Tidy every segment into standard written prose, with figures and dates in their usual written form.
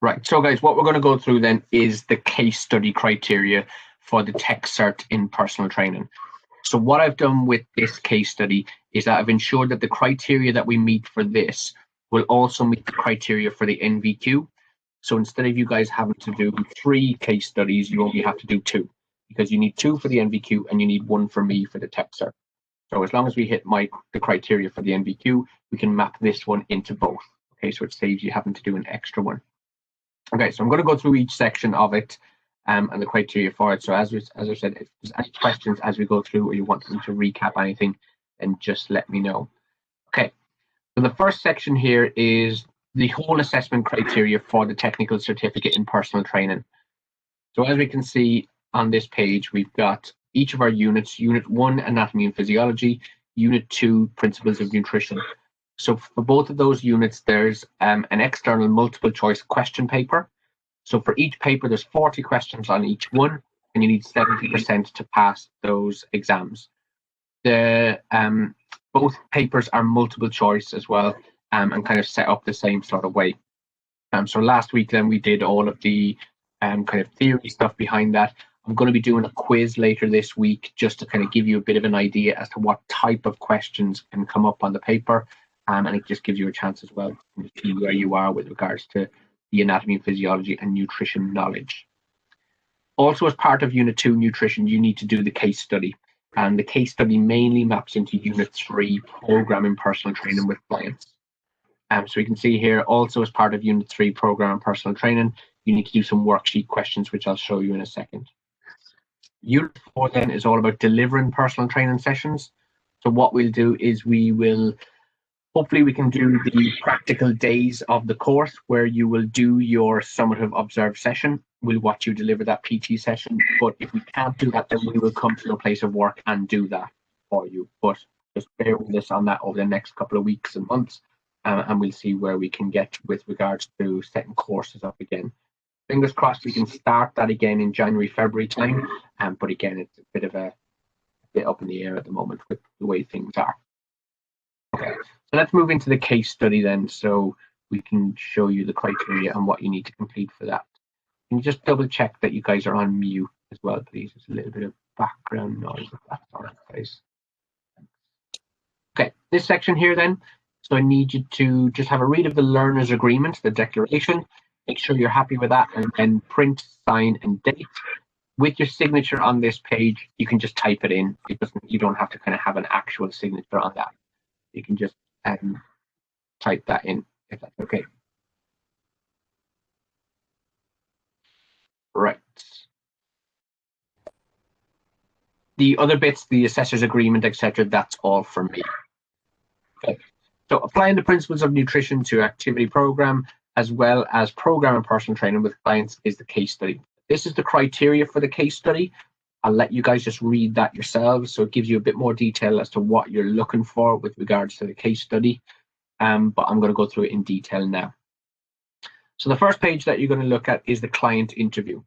Right, so guys, what we're going to go through then is the case study criteria for the Tech Cert in personal training. So what I've done with this case study is that I've ensured that the criteria that we meet for this will also meet the criteria for the NVQ. So instead of you guys having to do 3 case studies, you only have to do 2, because you need 2 for the NVQ and you need 1 for me for the Tech Cert. So as long as we hit the criteria for the NVQ, we can map this one into both. Okay, so it saves you having to do an extra one. Okay, so I'm going to go through each section of it and the criteria for it. So as I said, if there's any questions as we go through or you want me to recap anything, then just let me know. Okay, so the first section here is the whole assessment criteria for the technical certificate in personal training. So as we can see on this page, we've got each of our units: Unit 1, Anatomy and Physiology; Unit 2, Principles of Nutrition. So for both of those units, there's an external multiple choice question paper. So for each paper, there's 40 questions on each one, and you need 70% to pass those exams. The both papers are multiple choice as well, and kind of set up the same sort of way. So last week then we did all of the kind of theory stuff behind that. I'm going to be doing a quiz later this week just to kind of give you a bit of an idea as to what type of questions can come up on the paper. And it just gives you a chance as well to see where you are with regards to the anatomy, physiology, and nutrition knowledge. Also, as part of Unit 2 Nutrition, you need to do the case study. And the case study mainly maps into Unit 3 Programming Personal Training with clients. So we can see here, also as part of Unit 3 Programming Personal Training, you need to do some worksheet questions, which I'll show you in a second. Unit 4 then is all about delivering personal training sessions. So what we'll do is hopefully we can do the practical days of the course where you will do your summative observed session. We'll watch you deliver that PT session. But if we can't do that, then we will come to your place of work and do that for you. But just bear with us on that over the next couple of weeks and months, and we'll see where we can get with regards to setting courses up again. Fingers crossed we can start that again in January, February time. But again, it's a bit up in the air at the moment with the way things are. Okay, so let's move into the case study then, so we can show you the criteria and what you need to complete for that. Can you just double check that you guys are on mute as well, please? There's a little bit of background noise if that's all right, guys. Okay, this section here then, so I need you to just have a read of the learner's agreement, the declaration. Make sure you're happy with that, and then print, sign, and date. With your signature on this page, you can just type it in. You don't have to kind of have an actual signature on that. You can just type that in, if that's okay. Right. The other bits, the assessor's agreement, etc., that's all from me. Okay. So applying the principles of nutrition to activity program, as well as program and personal training with clients, is the case study. This is the criteria for the case study. I'll let you guys just read that yourselves, so it gives you a bit more detail as to what you're looking for with regards to the case study. But I'm going to go through it in detail now. So the first page that you're going to look at is the client interview.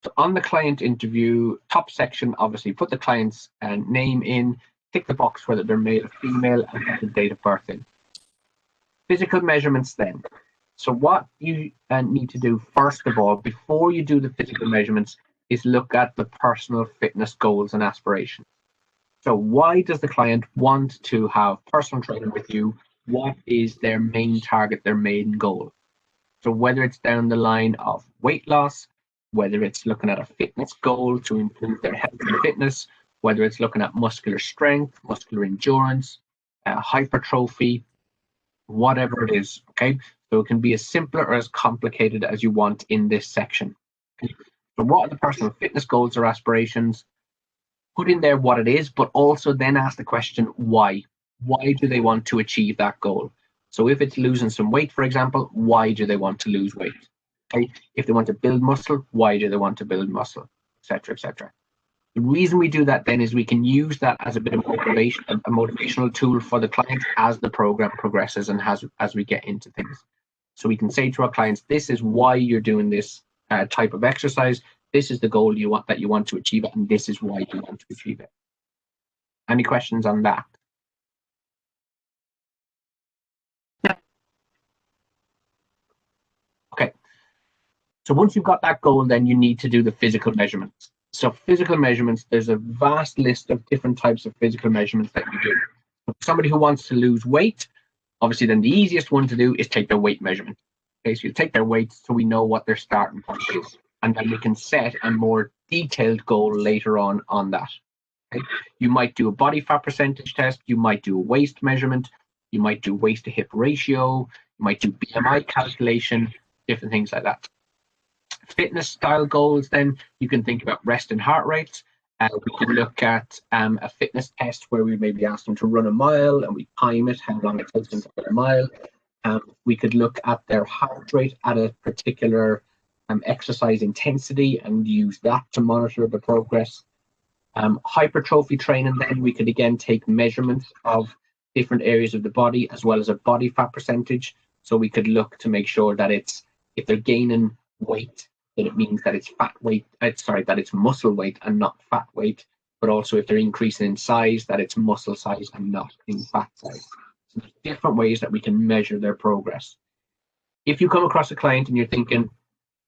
So on the client interview, top section, obviously put the client's name in, tick the box whether they're male or female, and put the date of birth in. Physical measurements then. So what you need to do first of all, before you do the physical measurements, is look at the personal fitness goals and aspirations. So why does the client want to have personal training with you? What is their main target, their main goal? So whether it's down the line of weight loss, whether it's looking at a fitness goal to improve their health and fitness, whether it's looking at muscular strength, muscular endurance, hypertrophy, whatever it is, okay? So it can be as simple or as complicated as you want in this section. So what are the personal fitness goals or aspirations? Put in there what it is, but also then ask the question, why? Why do they want to achieve that goal? So if it's losing some weight, for example, why do they want to lose weight? Okay. If they want to build muscle, why do they want to build muscle, etc., etc. The reason we do that then is we can use that as a bit of motivation, a motivational tool for the client as the program progresses and as we get into things. So we can say to our clients, this is why you're doing this type of exercise. This is the goal you want to achieve it, and this is why you want to achieve it. Any questions on that? Okay. So once you've got that goal, then you need to do the physical measurements. So physical measurements, there's a vast list of different types of physical measurements that you do. For somebody who wants to lose weight, obviously then the easiest one to do is take their weight measurement. Okay, so you take their weight so we know what their starting point is, and then we can set a more detailed goal later on that. Okay? You might do a body fat percentage test, you might do a waist measurement, you might do waist to hip ratio, you might do BMI calculation, different things like that. Fitness style goals, then you can think about rest and heart rates. We can look at a fitness test where we maybe ask them to run a mile and we time it, how long it takes them to run a mile. We could look at their heart rate at a particular exercise intensity and use that to monitor the progress. Hypertrophy training, then we could again take measurements of different areas of the body as well as a body fat percentage. So we could look to make sure that it's, if they're gaining weight, then it means that it's fat weight, that it's muscle weight and not fat weight, but also if they're increasing in size, that it's muscle size and not in fat size. So there's different ways that we can measure their progress. If you come across a client and you're thinking,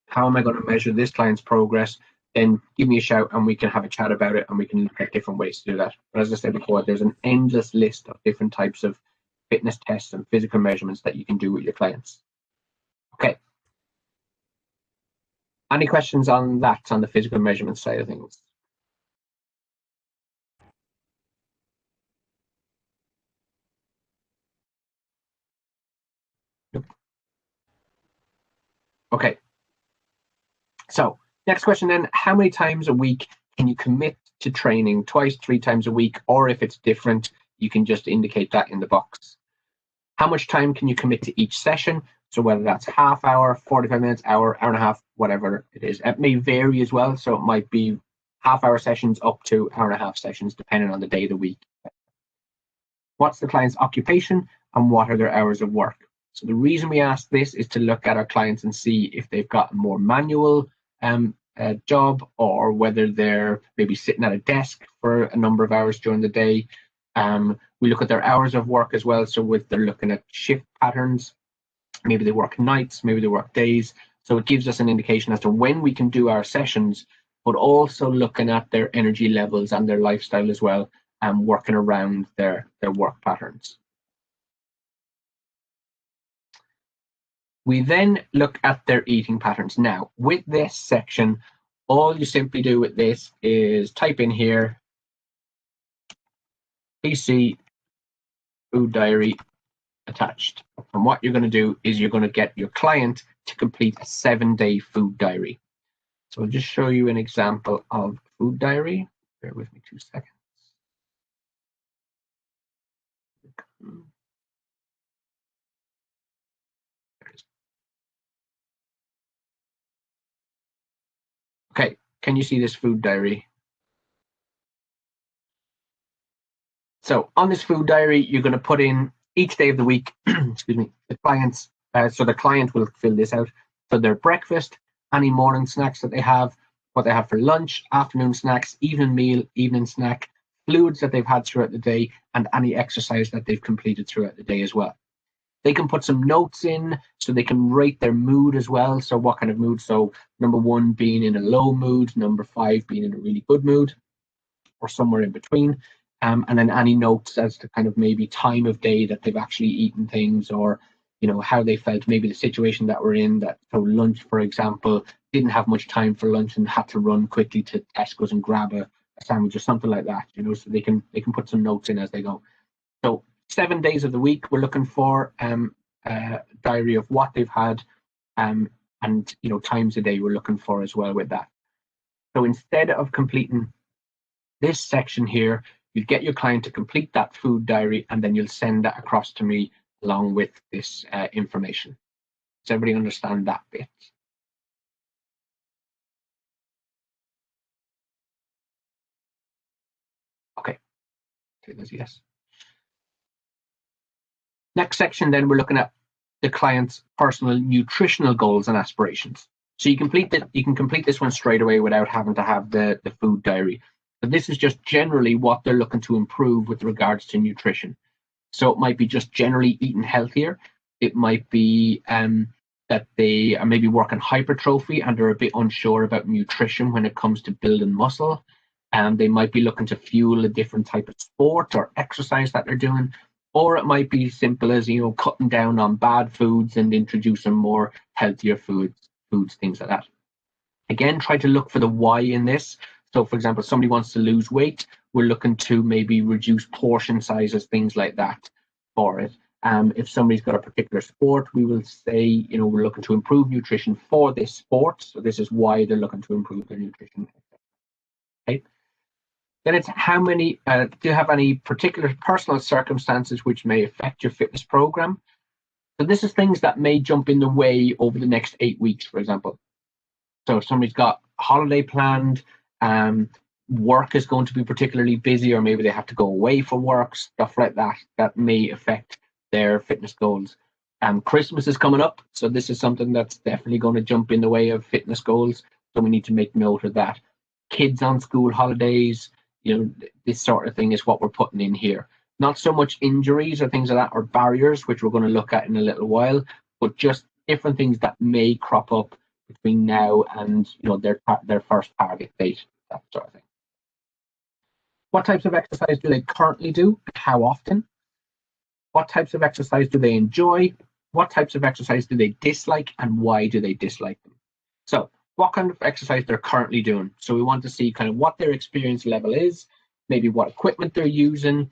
how am I going to measure this client's progress? Then give me a shout and we can have a chat about it and we can look at different ways to do that. But as I said before, there's an endless list of different types of fitness tests and physical measurements that you can do with your clients. Okay. Any questions on that, on the physical measurement side of things? Nope. Okay. So next question then, how many times a week can you commit to training? Twice, 3 times a week, or if it's different, you can just indicate that in the box. How much time can you commit to each session? So whether that's half hour, 45 minutes, hour and a half, whatever it is. It may vary as well. So it might be half-hour sessions up to hour and a half sessions, depending on the day of the week. What's the client's occupation and what are their hours of work? So the reason we ask this is to look at our clients and see if they've got a more manual job, or whether they're maybe sitting at a desk for a number of hours during the day. We look at their hours of work as well. So if they're looking at shift patterns, maybe they work nights, maybe they work days. So it gives us an indication as to when we can do our sessions, but also looking at their energy levels and their lifestyle as well, and working around their work patterns. We then look at their eating patterns. Now, with this section, all you simply do with this is type in here, PC food diary attached. And what you're going to do is you're going to get your client to complete a 7-day food diary. So I'll just show you an example of food diary. Bear with me 2 seconds. Okay, can you see this food diary? So on this food diary, you're going to put in each day of the week, excuse me, the clients. So the client will fill this out for their breakfast, any morning snacks that they have, what they have for lunch, afternoon snacks, evening meal, evening snack, fluids that they've had throughout the day, and any exercise that they've completed throughout the day as well. They can put some notes in so they can rate their mood as well. So what kind of mood? So number 1 being in a low mood, number 5 being in a really good mood, or somewhere in between. And then any notes as to kind of maybe time of day that they've actually eaten things, or how they felt, maybe the situation that we're in, that so lunch, for example, didn't have much time for lunch and had to run quickly to Tesco's and grab a sandwich or something like that, so they can put some notes in as they go. So 7 days of the week, we're looking for a diary of what they've had, and times a day we're looking for as well with that. So instead of completing this section here, you get your client to complete that food diary, and then you'll send that across to me along with this information. Does everybody understand that bit? Okay, yes. Next section, then we're looking at the client's personal nutritional goals and aspirations. So you can complete this one straight away without having to have the food diary. But this is just generally what they're looking to improve with regards to nutrition. So it might be just generally eating healthier. It might be that they are maybe working hypertrophy and they're a bit unsure about nutrition when it comes to building muscle. And they might be looking to fuel a different type of sport or exercise that they're doing. Or it might be simple as, cutting down on bad foods and introducing more healthier foods, things like that. Again, try to look for the why in this. So, for example, somebody wants to lose weight, we're looking to maybe reduce portion sizes, things like that for it. If somebody's got a particular sport, we will say, we're looking to improve nutrition for this sport. So this is why they're looking to improve their nutrition. Okay. Then it's how many, do you have any particular personal circumstances which may affect your fitness program? So this is things that may jump in the way over the next 8 weeks, for example. So if somebody's got a holiday planned, work is going to be particularly busy, or maybe they have to go away for work, stuff like that, that may affect their fitness goals. Christmas is coming up, so this is something that's definitely going to jump in the way of fitness goals. So we need to make note of that. Kids on school holidays, this sort of thing is what we're putting in here. Not so much injuries or things like that, or barriers, which we're going to look at in a little while, but just different things that may crop up between now and their first target date, that sort of thing. What types of exercise do they currently do? How often? What types of exercise do they enjoy? What types of exercise do they dislike, and why do they dislike them? So what kind of exercise they're currently doing. So we want to see kind of what their experience level is, maybe what equipment they're using.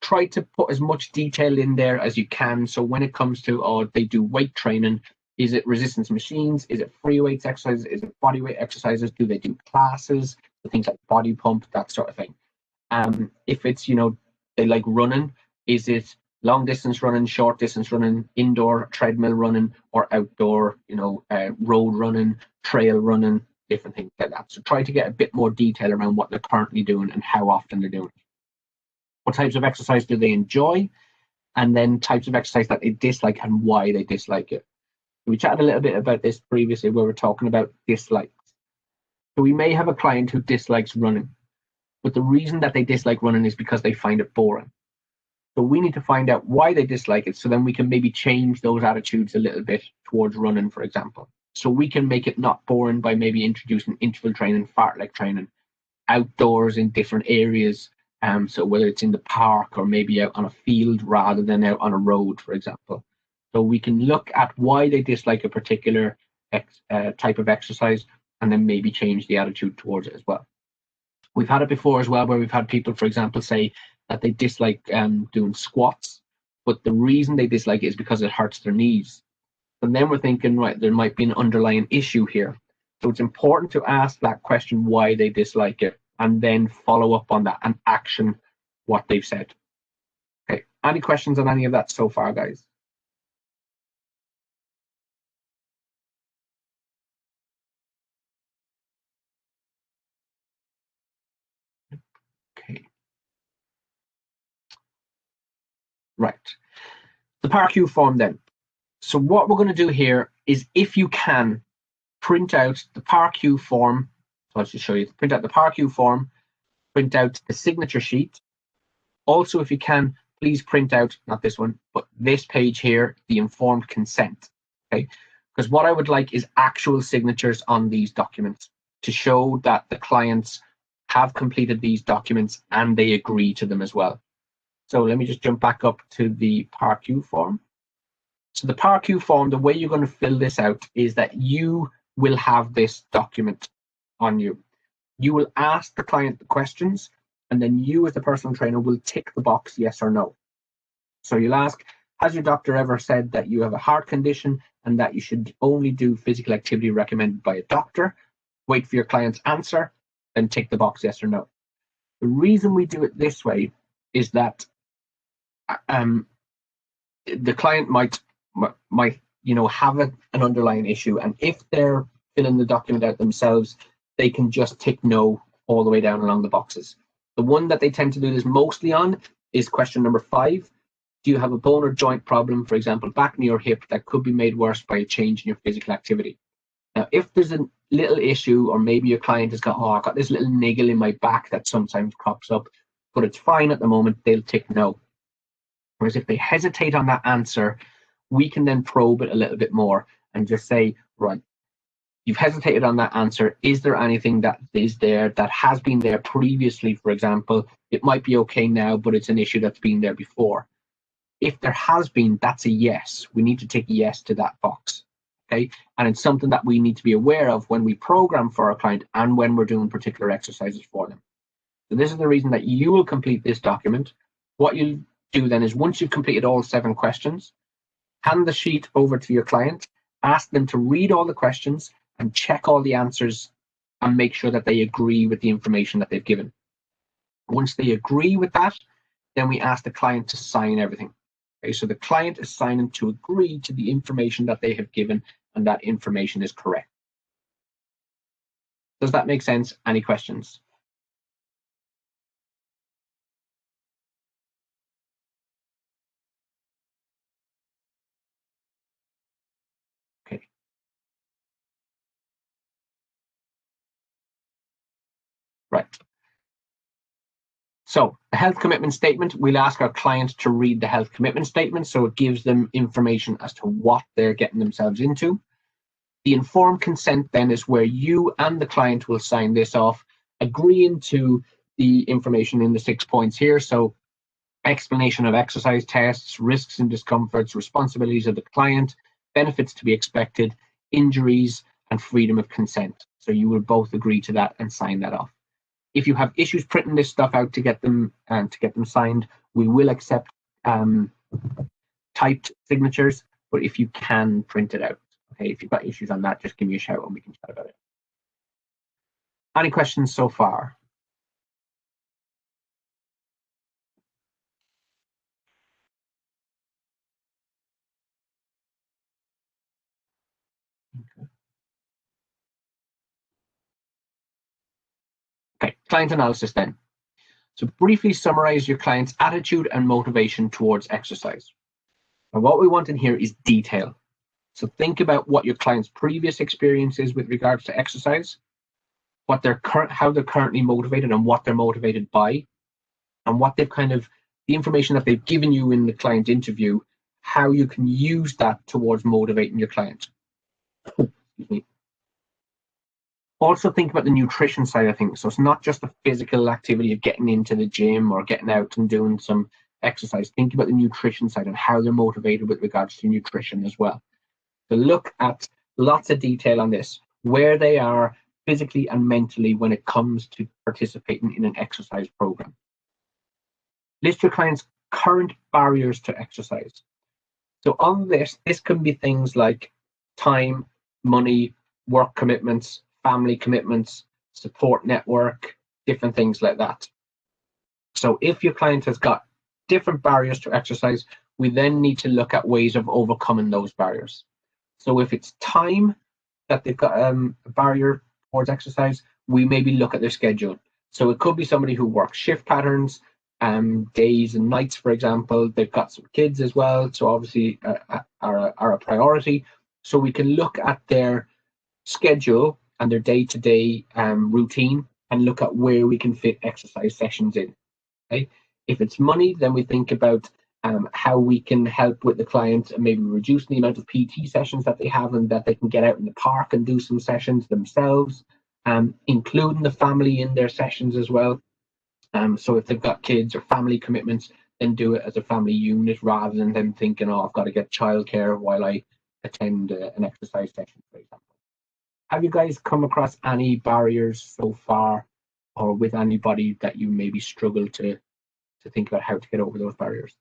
Try to put as much detail in there as you can. So when it comes to, they do weight training, is it resistance machines? Is it free weights exercises? Is it body weight exercises? Do they do classes? So things like body pump, that sort of thing. If it's, they like running, is it long distance running, short distance running, indoor treadmill running, or outdoor, road running, trail running, different things like that. So try to get a bit more detail around what they're currently doing and how often they're doing it. What types of exercise do they enjoy? And then types of exercise that they dislike and why they dislike it. We chatted a little bit about this previously where we're talking about dislikes. So we may have a client who dislikes running, but the reason that they dislike running is because they find it boring. So we need to find out why they dislike it, so then we can maybe change those attitudes a little bit towards running, for example. So we can make it not boring by maybe introducing interval training, fartlek training, outdoors in different areas. So whether it's in the park or maybe out on a field rather than out on a road, for example. So we can look at why they dislike a particular type of exercise and then maybe change the attitude towards it as well. We've had it before as well where we've had people, for example, say that they dislike doing squats, but the reason they dislike it is because it hurts their knees. And then we're thinking, right, there might be an underlying issue here. So it's important to ask that question, why they dislike it, and then follow up on that and action what they've said. Okay, any questions on any of that so far, guys? Okay. Right. The PARQ form then. So what we're going to do here is, if you can, print out the PARQ form. So I'll just show you. Print out the PARQ form, print out the signature sheet. Also, if you can, please print out, not this one, but this page here, the informed consent. Okay, because what I would like is actual signatures on these documents to show that the clients have completed these documents and they agree to them as well. So let me just jump back up to the PARQ form. So the PARQ form, the way you're going to fill this out is that you will have this document on you. You will ask the client the questions, and then you as the personal trainer will tick the box yes or no. So you'll ask, has your doctor ever said that you have a heart condition and that you should only do physical activity recommended by a doctor? Wait for your client's answer, then tick the box yes or no. The reason we do it this way is that the client might have an underlying issue, and if they're filling the document out themselves, they can just tick no all the way down along the boxes. The one that they tend to do this mostly on is question number 5. Do you have a bone or joint problem, for example, back, knee, or hip, that could be made worse by a change in your physical activity? Now, if there's a little issue, or maybe your client has got, I've got this little niggle in my back that sometimes crops up, but it's fine at the moment, they'll tick no. Whereas if they hesitate on that answer, we can then probe it a little bit more and just say, right, you've hesitated on that answer. Is there anything that is there that has been there previously? For example, it might be okay now, but it's an issue that's been there before. If there has been, that's a yes. We need to tick yes to that box. Okay. And it's something that we need to be aware of when we program for our client and when we're doing particular exercises for them. So this is the reason that you will complete this document. What you'll do then is, once you've completed all 7 questions, hand the sheet over to your client, ask them to read all the questions and check all the answers and make sure that they agree with the information that they've given. Once they agree with that, then we ask the client to sign everything. Okay, so the client is signing to agree to the information that they have given, and that information is correct. Does that make sense? Any questions? Okay. Right. So the health commitment statement, we'll ask our client to read the health commitment statement, so it gives them information as to what they're getting themselves into. The informed consent then is where you and the client will sign this off, agreeing to the information in the 6 points here. So explanation of exercise tests, risks and discomforts, responsibilities of the client, benefits to be expected, injuries, and freedom of consent. So you will both agree to that and sign that off. If you have issues printing this stuff out to get them signed, we will accept typed signatures, but if you can print it out, okay, if you've got issues on that, just give me a shout and we can chat about it. Any questions so far? Okay, client analysis then. So briefly summarize your client's attitude and motivation towards exercise. And what we want in here is detail. So think about what your client's previous experience is with regards to exercise, what how they're currently motivated and what they're motivated by, and what they've the information that they've given you in the client interview, how you can use that towards motivating your client. Excuse me. Also think about the nutrition side of things. So it's not just the physical activity of getting into the gym or getting out and doing some exercise. Think about the nutrition side and how they're motivated with regards to nutrition as well. So look at lots of detail on this, where they are physically and mentally when it comes to participating in an exercise program. List your client's current barriers to exercise. So on this can be things like time, money, work commitments, family commitments, support network, different things like that. So if your client has got different barriers to exercise, we then need to look at ways of overcoming those barriers. So if it's time that they've got a barrier towards exercise, we maybe look at their schedule. So it could be somebody who works shift patterns, days and nights, for example. They've got some kids as well, so obviously are a priority. So we can look at their schedule and their day-to-day routine and look at where we can fit exercise sessions in. Okay? If it's money, then we think about how we can help with the client and maybe reduce the amount of PT sessions that they have and that they can get out in the park and do some sessions themselves, including the family in their sessions as well. So if they've got kids or family commitments, then do it as a family unit rather than them thinking, oh, I've got to get childcare while I attend an exercise session, for example. Have you guys come across any barriers so far, or with anybody that you maybe struggle to think about how to get over those barriers?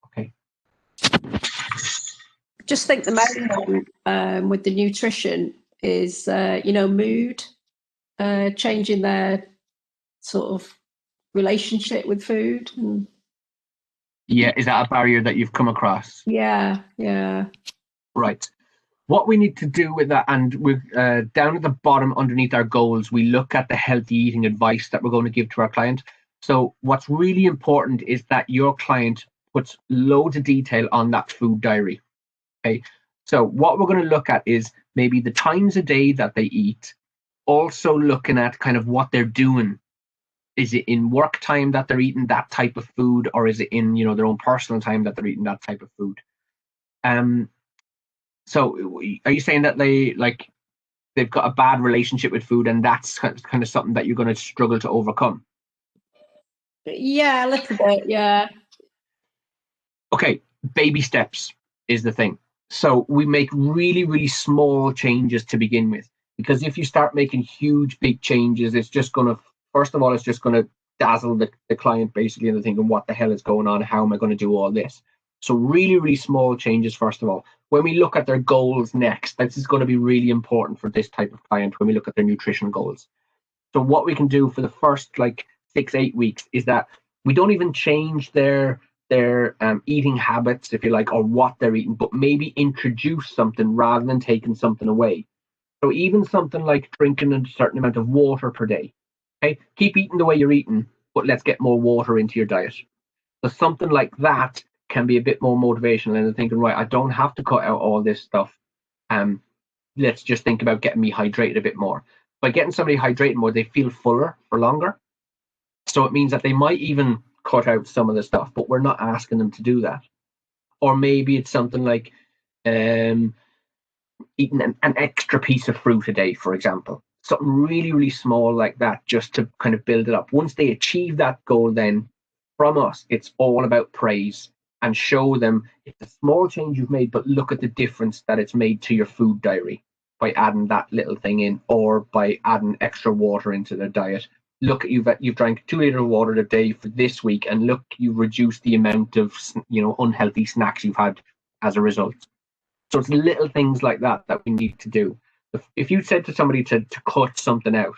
Okay. Just think the main one with the nutrition is, mood, changing their sort of relationship with food. Yeah, is that a barrier that you've come across? Yeah. Right. What we need to do with that, and we're down at the bottom underneath our goals, we look at the healthy eating advice that we're going to give to our client. So what's really important is that your client puts loads of detail on that food diary. Okay. So what we're going to look at is maybe the times a day that they eat, also looking at kind of what they're doing is it in work time that they're eating that type of food, or is it in, you know, their own personal time that they're eating that type of food? So are you saying that they've got a bad relationship with food, and that's kind of something that you're going to struggle to overcome? Yeah, a little bit, yeah. Okay, baby steps is the thing. So we make really, really small changes to begin with, because if you start making huge, big changes, it's just going to, first of all, it's just going to dazzle the client basically, and they're thinking, what the hell is going on? How am I going to do all this? So really, really small changes, first of all. When we look at their goals next, this is going to be really important for this type of client when we look at their nutrition goals. So what we can do for the first like 6-8 weeks is that we don't even change their eating habits, if you like, or what they're eating, but maybe introduce something rather than taking something away. So even something like drinking a certain amount of water per day. Okay, keep eating the way you're eating, but let's get more water into your diet. So something like that can be a bit more motivational, and thinking, right, I don't have to cut out all this stuff. Let's just think about getting me hydrated a bit more. By getting somebody hydrated more, they feel fuller for longer. So it means that they might even cut out some of the stuff, but we're not asking them to do that. Or maybe it's something like eating an extra piece of fruit a day, for example. Something really, really small like that, just to kind of build it up. Once they achieve that goal, then from us, it's all about praise, and show them it's a small change you've made, but look at the difference that it's made to your food diary by adding that little thing in, or by adding extra water into their diet. Look, you've drank 2 liters of water a day for this week, and look, you've reduced the amount of, you know, unhealthy snacks you've had as a result. So it's little things like that that we need to do. If you said to somebody to cut something out,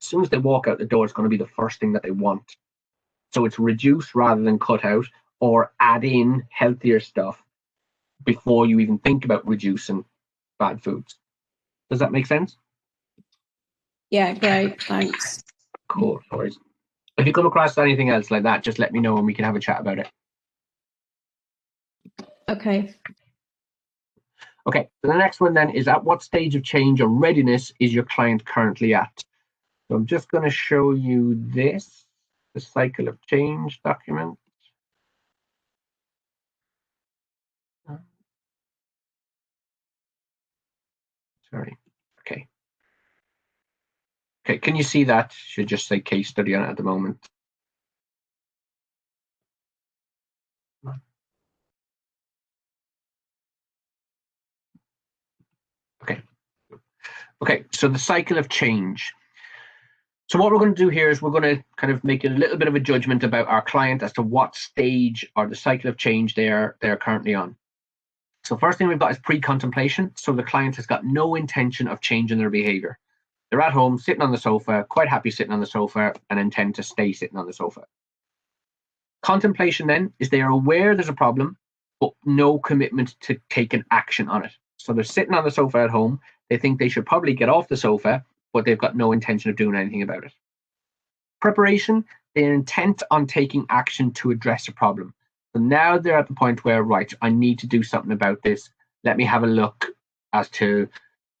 as soon as they walk out the door, it's going to be the first thing that they want. So it's reduce rather than cut out, or add in healthier stuff before you even think about reducing bad foods. Does that make sense? Yeah, great, thanks. Cool. Stories. If you come across anything else like that, just let me know and we can have a chat about it. Okay. Okay, so the next one then is, at what stage of change or readiness is your client currently at? So I'm just going to show you this, the cycle of change document. Sorry. Okay. Okay, can you see that? Should just say case study on it at the moment. Okay. Okay, so the cycle of change. So what we're going to do here is we're going to kind of make a little bit of a judgment about our client as to what stage or the cycle of change they're currently on. So first thing we've got is pre-contemplation. So the client has got no intention of changing their behavior. They're at home, sitting on the sofa, quite happy sitting on the sofa, and intend to stay sitting on the sofa. Contemplation then is they are aware there's a problem, but no commitment to taking action on it. So they're sitting on the sofa at home. They think they should probably get off the sofa, but they've got no intention of doing anything about it. Preparation, they're intent on taking action to address a problem. So now they're at the point where, right, I need to do something about this. Let me have a look as to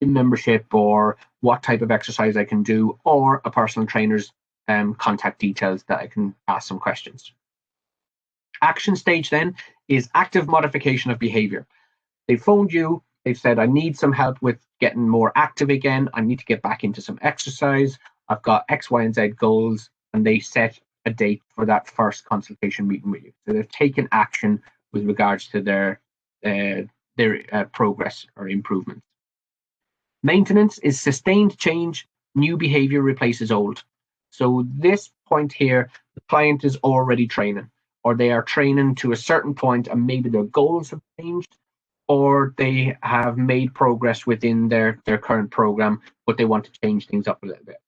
membership, or what type of exercise I can do, or a personal trainer's contact details that I can ask some questions. Action stage then is active modification of behavior. They phoned you, they've said, I need some help with getting more active again. I need to get back into some exercise. I've got X, Y, and Z goals, and they set a date for that first consultation meeting with you. So they've taken action with regards to their progress or improvement. Maintenance is sustained change, new behavior replaces old. So this point here, the client is already training, or they are training to a certain point, and maybe their goals have changed, or they have made progress within their current program, but they want to change things up a little bit.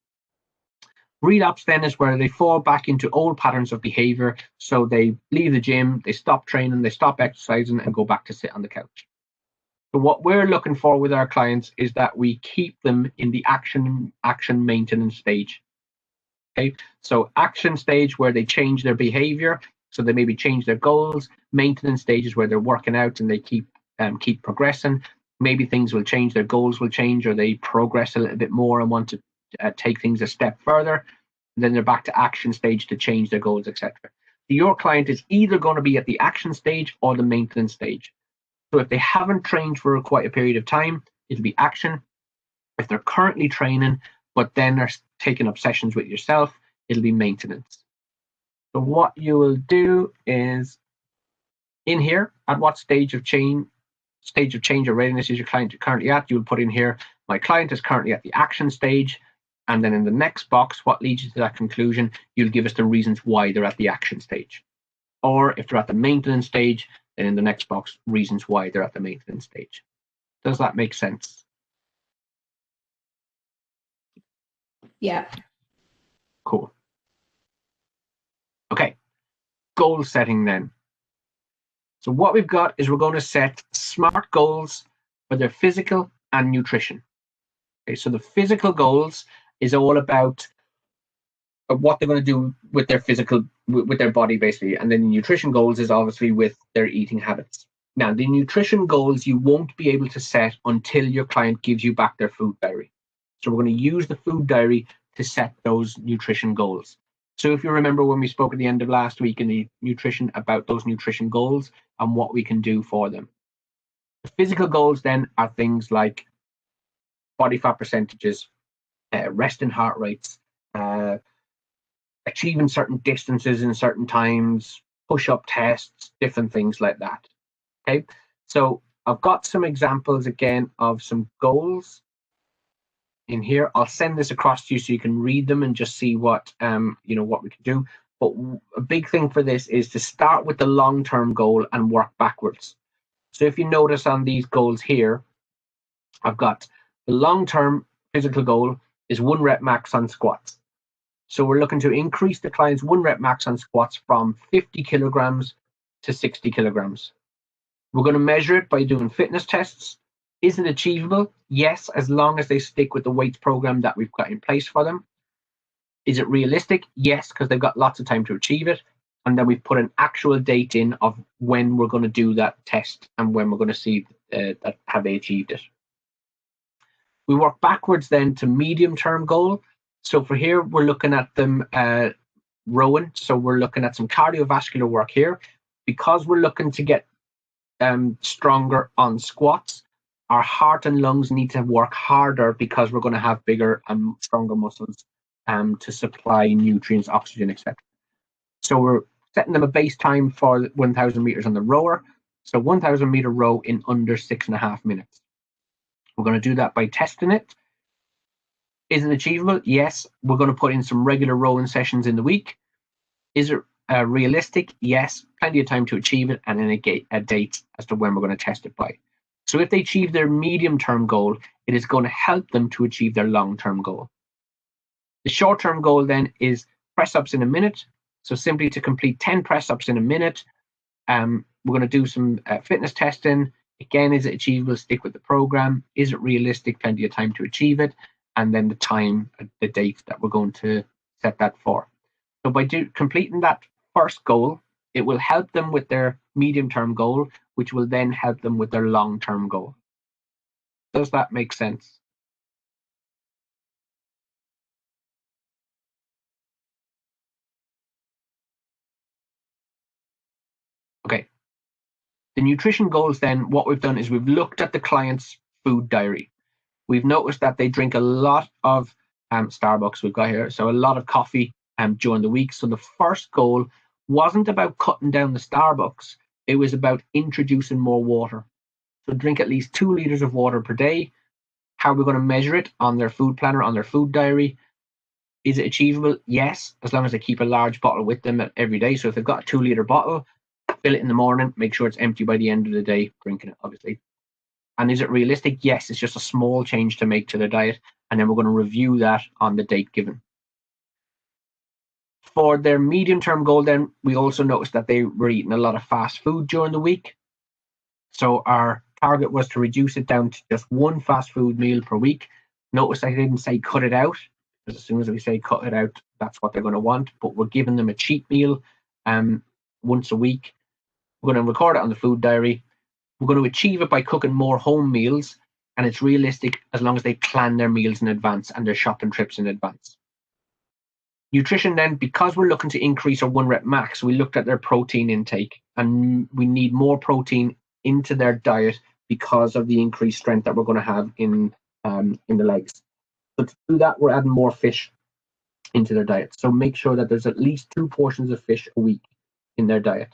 Relapse then is where they fall back into old patterns of behavior. So they leave the gym, they stop training, they stop exercising, and go back to sit on the couch. So what we're looking for with our clients is that we keep them in the action maintenance stage. Okay, so action stage where they change their behavior, so they maybe change their goals. Maintenance stages where they're working out and they keep progressing. Maybe things will change, their goals will change, or they progress a little bit more and want to take things a step further. then they're back to action stage to change their goals, etc. Your client is either going to be at the action stage or the maintenance stage. So if they haven't trained for quite a period of time, it'll be action. If they're currently training, but then are taking up sessions with yourself, it'll be maintenance. So what you will do is, in here, at what stage of change or readiness is your client currently at, you will put in here, my client is currently at the action stage. And then in the next box, what leads you to that conclusion, you'll give us the reasons why they're at the action stage. Or if they're at the maintenance stage, then in the next box, reasons why they're at the maintenance stage. Does that make sense? Yeah. Cool. Okay, goal setting then. So what we've got is we're going to set SMART goals for their physical and nutrition. Okay, so the physical goals is all about what they're going to do with their physical, with their body basically. And then the nutrition goals is obviously with their eating habits. Now, the nutrition goals you won't be able to set until your client gives you back their food diary. So we're going to use the food diary to set those nutrition goals. So if you remember when we spoke at the end of last week in the nutrition about those nutrition goals and what we can do for them. The physical goals then are things like body fat percentages, resting heart rates, achieving certain distances in certain times, push-up tests, different things like that. Okay, so I've got some examples again of some goals in here. I'll send this across to you so you can read them and just see what what we can do. But a big thing for this is to start with the long-term goal and work backwards. So if you notice on these goals here, I've got the long-term physical goal is 1 rep max on squats. So we're looking to increase the client's 1 rep max on squats from 50 kilograms to 60 kilograms. We're going to measure it by doing fitness tests. Is it achievable? Yes, as long as they stick with the weights program that we've got in place for them. Is it realistic? Yes, because they've got lots of time to achieve it. And then we've put an actual date in of when we're going to do that test and when we're going to see that have they achieved it. We work backwards then to medium-term goal. So for here, we're looking at them rowing. So we're looking at some cardiovascular work here. Because we're looking to get stronger on squats, our heart and lungs need to work harder because we're going to have bigger and stronger muscles to supply nutrients, oxygen, etc. So we're setting them a base time for 1,000 meters on the rower. So 1,000 meter row in under 6.5 minutes. We're going to do that by testing it. Is it achievable? Yes. We're going to put in some regular rowing sessions in the week. Is it realistic? Yes. Plenty of time to achieve it, and then a date as to when we're going to test it by. So if they achieve their medium-term goal, it is going to help them to achieve their long-term goal. The short-term goal then is press-ups in a minute. So simply to complete 10 press-ups in a minute, we're going to do some fitness testing. Again, is it achievable? Stick with the program. Is it realistic? Plenty of time to achieve it. And then the time, the date that we're going to set that for. So by completing that first goal, it will help them with their medium-term goal, which will then help them with their long-term goal. Does that make sense? Okay. The nutrition goals then, what we've done is we've looked at the client's food diary. We've noticed that they drink a lot of Starbucks we've got here, so a lot of coffee during the week. So the first goal wasn't about cutting down the Starbucks. It was about introducing more water. So drink at least 2 liters of water per day. How are we going to measure it on their food planner, on their food diary? Is it achievable? Yes, as long as they keep a large bottle with them every day. So if they've got a 2 liter bottle, fill it in the morning, make sure it's empty by the end of the day, drinking it, obviously. And is it realistic? Yes, it's just a small change to make to their diet. And then we're going to review that on the date given. For their medium-term goal, then, we also noticed that they were eating a lot of fast food during the week. So our target was to reduce it down to just 1 fast food meal per week. Notice I didn't say cut it out, because as soon as we say cut it out, that's what they're going to want. But we're giving them a cheat meal once a week. We're going to record it on the food diary. We're going to achieve it by cooking more home meals, and it's realistic as long as they plan their meals in advance and their shopping trips in advance. Nutrition then, because we're looking to increase our 1 rep max, we looked at their protein intake, and we need more protein into their diet because of the increased strength that we're going to have in the legs. So to do that, we're adding more fish into their diet. So make sure that there's at least 2 portions of fish a week in their diet.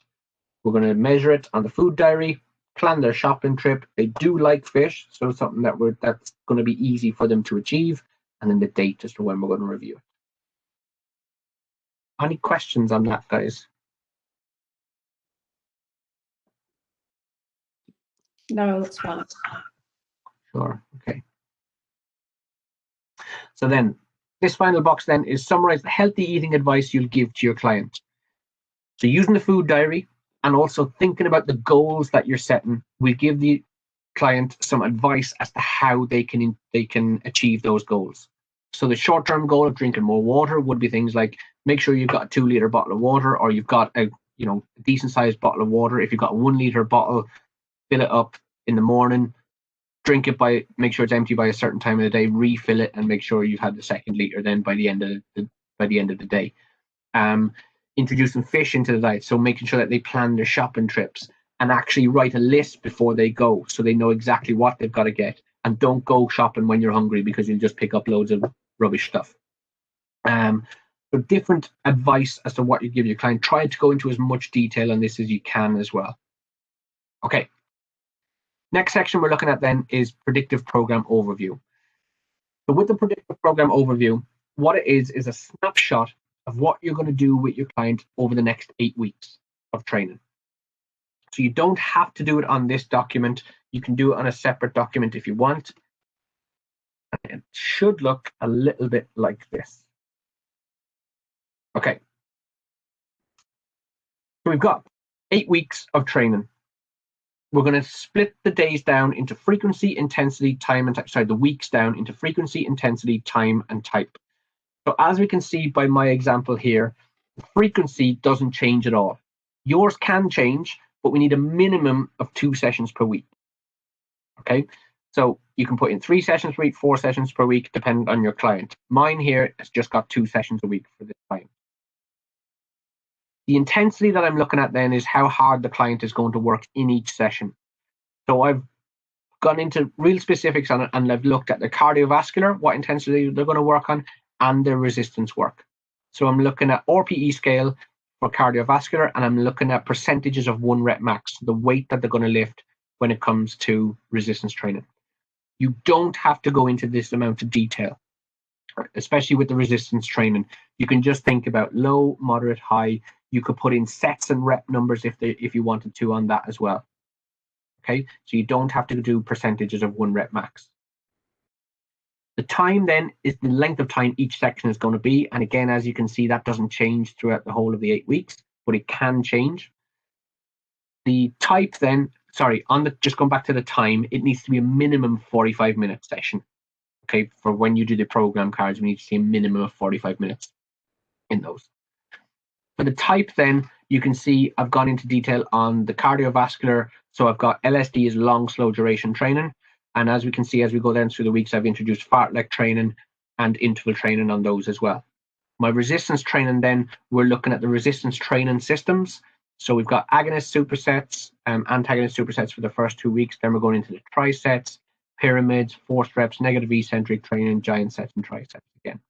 We're going to measure it on the food diary, plan their shopping trip. They do like fish, so something that's going to be easy for them to achieve, and then the date as to when we're going to review it. Any questions on that, guys? No, that's fine. Sure. Okay. So then, this final box then is summarize the healthy eating advice you'll give to your client. So using the food diary and also thinking about the goals that you're setting, we give the client some advice as to how they can achieve those goals. So the short-term goal of drinking more water would be things like make sure you've got a 2-liter bottle of water, or you've got a decent-sized bottle of water. If you've got a 1-liter bottle, fill it up in the morning, drink it make sure it's empty by a certain time of the day, refill it, and make sure you've had the 2nd liter then by the end of the day. Introducing fish into the diet, so making sure that they plan their shopping trips and actually write a list before they go, so they know exactly what they've got to get, and don't go shopping when you're hungry because you'll just pick up loads of rubbish stuff. So different advice as to what you give your client. Try to go into as much detail on this as you can as well. Okay. Next section we're looking at then is predictive program overview. So with the predictive program overview, what it is a snapshot of what you're going to do with your client over the next 8 weeks of training. So you don't have to do it on this document. You can do it on a separate document if you want. It should look a little bit like this. Okay. So we've got 8 weeks of training. We're going to split the days down into frequency, intensity, time, and type. Sorry, the weeks down into frequency, intensity, time, and type. So as we can see by my example here, the frequency doesn't change at all. Yours can change, but we need a minimum of 2 sessions per week. Okay, so you can put in 3 sessions per week, 4 sessions per week, depending on your client. Mine here has just got 2 sessions a week for this client. The intensity that I'm looking at then is how hard the client is going to work in each session. So I've gone into real specifics on it, and I've looked at the cardiovascular, what intensity they're going to work on, and their resistance work. So I'm looking at RPE scale for cardiovascular, and I'm looking at percentages of 1 rep max, the weight that they're going to lift when it comes to resistance training. You don't have to go into this amount of detail, especially with the resistance training. You can just think about low, moderate, high. You could put in sets and rep numbers if you wanted to on that as well. Okay, so you don't have to do percentages of 1 rep max. The time then is the length of time each section is going to be. And again, as you can see, that doesn't change throughout the whole of the 8 weeks, but it can change. The type then, just going back to the time, it needs to be a minimum 45-minute session. Okay, for when you do the program cards, we need to see a minimum of 45 minutes in those. For the type then, you can see I've gone into detail on the cardiovascular. So I've got LSD is long, slow duration training. And as we can see, as we go down through the weeks, I've introduced fartlek training and interval training on those as well. My resistance training then, we're looking at the resistance training systems. So we've got agonist supersets, antagonist supersets for the first 2 weeks. Then we're going into the trisets, pyramids, forced reps, negative eccentric training, giant sets, and trisets again.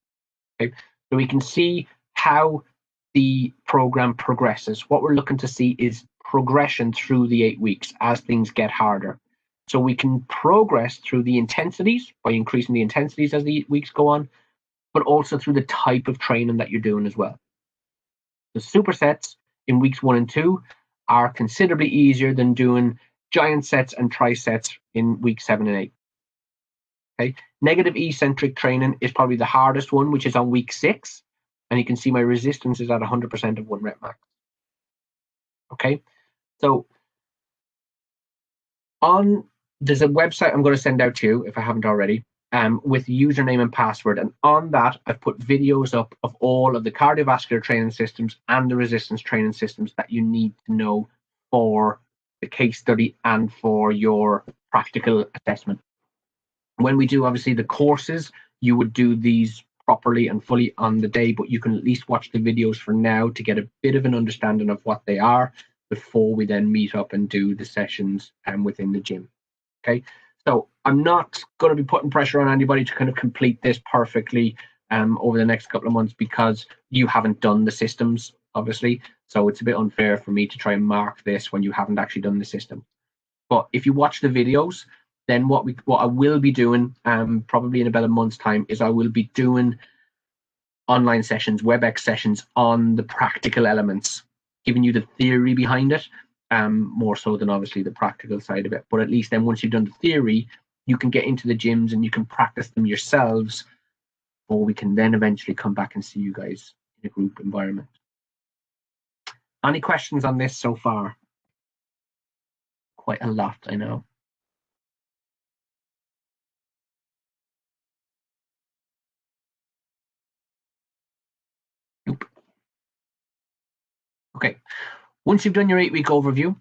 Okay, so we can see how the program progresses. What we're looking to see is progression through the 8 weeks as things get harder. So we can progress through the intensities by increasing the intensities as the weeks go on, but also through the type of training that you're doing as well. The supersets in weeks 1 and 2 are considerably easier than doing giant sets and trisets in week 7 and 8. Okay, negative eccentric training is probably the hardest one, which is on week 6. And you can see my resistance is at 100% of 1 rep max. Okay, so there's a website I'm going to send out to you if I haven't already, with username and password. And on that, I've put videos up of all of the cardiovascular training systems and the resistance training systems that you need to know for the case study and for your practical assessment. When we do, obviously, the courses, you would do these properly and fully on the day, but you can at least watch the videos for now to get a bit of an understanding of what they are before we then meet up and do the sessions within the gym. Okay, so I'm not going to be putting pressure on anybody to kind of complete this perfectly over the next couple of months, because you haven't done the systems, obviously. So it's a bit unfair for me to try and mark this when you haven't actually done the system. But if you watch the videos, then what I will be doing probably in about a month's time is I will be doing online sessions, WebEx sessions on the practical elements, giving you the theory behind it, more so than obviously the practical side of it. But at least then once you've done the theory, you can get into the gyms and you can practice them yourselves, or we can then eventually come back and see you guys in a group environment. Any questions on this so far? Quite a lot, I know. Nope. Okay, once you've done your 8-week overview,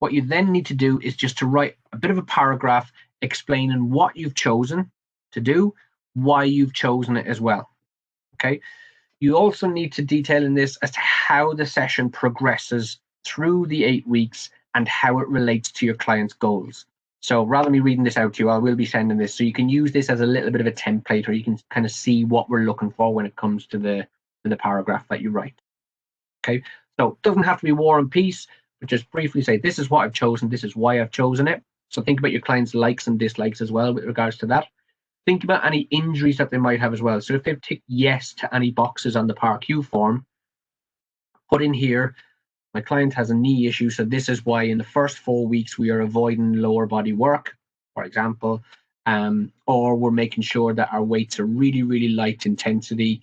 what you then need to do is just to write a bit of a paragraph explaining what you've chosen to do, why you've chosen it as well. Okay, you also need to detail in this as to how the session progresses through the 8 weeks and how it relates to your client's goals. So rather than me reading this out to you, I will be sending this, so you can use this as a little bit of a template, or you can kind of see what we're looking for when it comes to the paragraph that you write. Okay, so it doesn't have to be War and Peace, but just briefly say, this is what I've chosen, this is why I've chosen it. So think about your client's likes and dislikes as well with regards to that. Think about any injuries that they might have as well. So if they've ticked yes to any boxes on the PAR-Q form, put in here, my client has a knee issue, so this is why in the first 4 weeks we are avoiding lower body work, for example, or we're making sure that our weights are really, really light intensity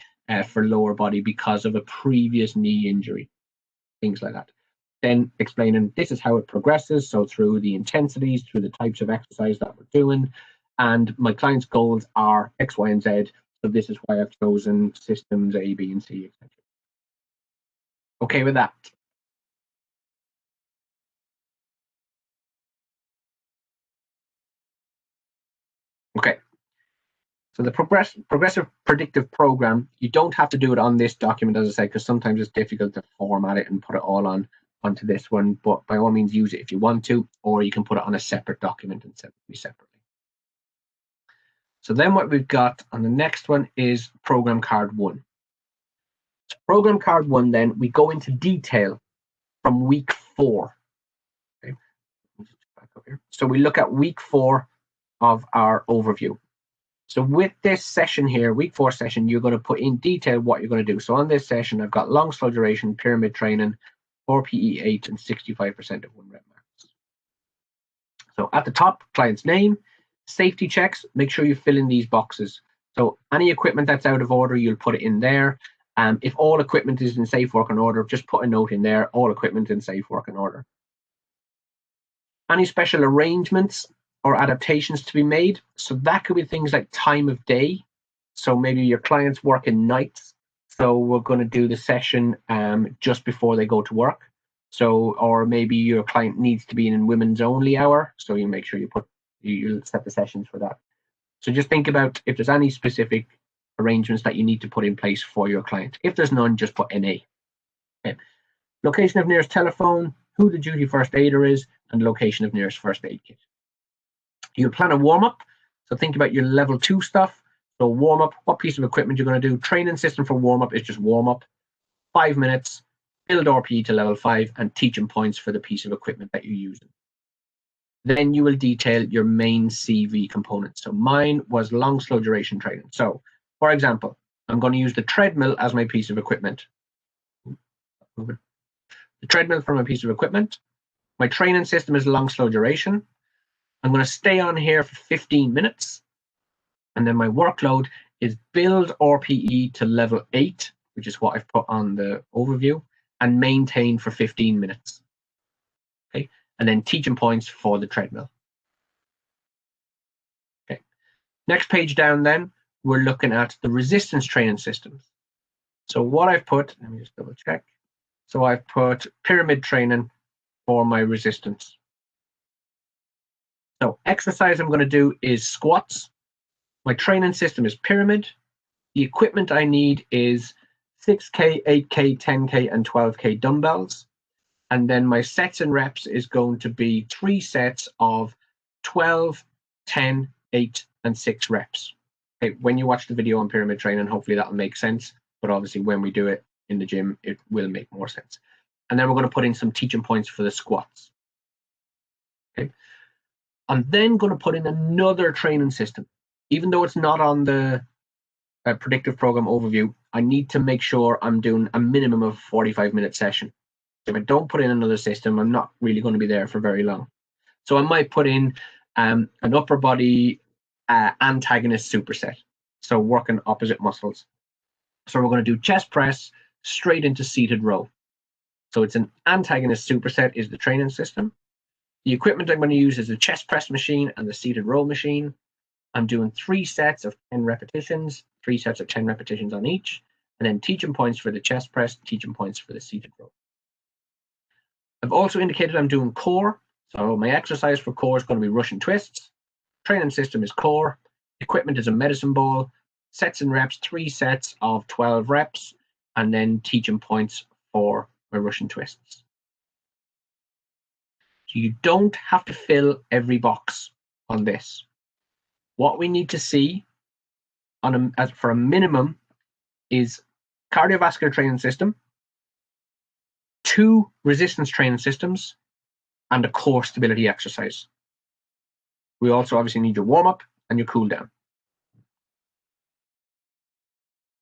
for lower body because of a previous knee injury, things like that. Then explaining this is how it progresses, so through the intensities, through the types of exercise that we're doing, and my client's goals are X, Y, and Z, so this is why I've chosen systems A, B, and C, etc. Okay with that? Okay. So the progressive predictive program, you don't have to do it on this document, as I said, because sometimes it's difficult to format it and put it all onto this one. But by all means, use it if you want to, or you can put it on a separate document and send it separately. So then what we've got on the next one is program card 1. So program card 1, then we go into detail from week 4. Okay. Back up here. So we look at week 4 of our overview. So with this session here, week 4 session, you're going to put in detail what you're going to do. So on this session, I've got long, slow duration, pyramid training, RPE 8, and 65% of 1 rep max. So at the top, client's name, safety checks, make sure you fill in these boxes. So any equipment that's out of order, you'll put it in there. If all equipment is in safe working order, just put a note in there, all equipment in safe working order. Any special arrangements or adaptations to be made. So that could be things like time of day. So maybe your clients work in nights. So we're going to do the session just before they go to work. So, or maybe your client needs to be in women's only hour. So you make sure you set the sessions for that. So just think about if there's any specific arrangements that you need to put in place for your client. If there's none, just put NA. Okay. Location of nearest telephone, who the duty first aider is, and location of nearest first aid kit. You'll plan a warm-up. So think about your level 2 stuff. So warm-up, what piece of equipment you're going to do. Training system for warm-up is just warm-up. 5 minutes, build RPE to level 5, and teaching points for the piece of equipment that you're using. Then you will detail your main CV components. So mine was long, slow duration training. So for example, I'm going to use the treadmill as my piece of equipment. The treadmill for my piece of equipment. My training system is long, slow duration. I'm going to stay on here for 15 minutes. And then my workload is build RPE to level 8, which is what I've put on the overview, and maintain for 15 minutes. Okay. And then teaching points for the treadmill. Okay. Next page down then, we're looking at the resistance training systems. So what I've put, let me just double check. So I've put pyramid training for my resistance. So exercise I'm going to do is squats. My training system is pyramid. The equipment I need is 6K, 8K, 10K, and 12K dumbbells. And then my sets and reps is going to be 3 sets of 12, 10, 8, and 6 reps. Okay, when you watch the video on pyramid training, hopefully that'll make sense. But obviously when we do it in the gym, it will make more sense. And then we're going to put in some teaching points for the squats. Okay. I'm then going to put in another training system. Even though it's not on the predictive program overview, I need to make sure I'm doing a minimum of 45-minute session. If I don't put in another system, I'm not really going to be there for very long. So I might put in an upper body antagonist superset. So working opposite muscles. So we're going to do chest press straight into seated row. So it's an antagonist superset is the training system. The equipment I'm going to use is the chest press machine and the seated row machine. I'm doing 3 sets of 10 repetitions, 3 sets of 10 repetitions on each, and then teaching points for the chest press, teaching points for the seated row. I've also indicated I'm doing core. So my exercise for core is going to be Russian twists. Training system is core. Equipment is a medicine ball. Sets and reps, 3 sets of 12 reps, and then teaching points for my Russian twists. So you don't have to fill every box on this. What we need to see for a minimum is cardiovascular training system, 2 resistance training systems, and a core stability exercise. We also obviously need your warm-up and your cool down.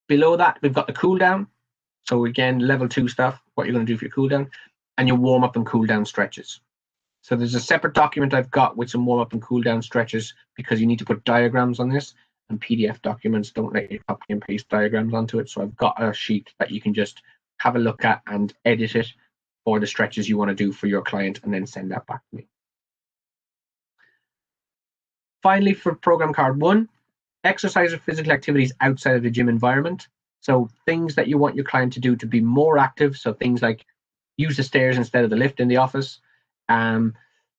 Below that, we've got the cool down. So again, level 2 stuff, what you're going to do for your cool down, and your warm-up and cool down stretches. So there's a separate document I've got with some warm-up and cool down stretches because you need to put diagrams on this, and PDF documents don't let you copy and paste diagrams onto it. So I've got a sheet that you can just have a look at and edit it for the stretches you want to do for your client and then send that back to me. Finally, for program card 1, exercise or physical activities outside of the gym environment. So things that you want your client to do to be more active. So things like use the stairs instead of the lift in the office.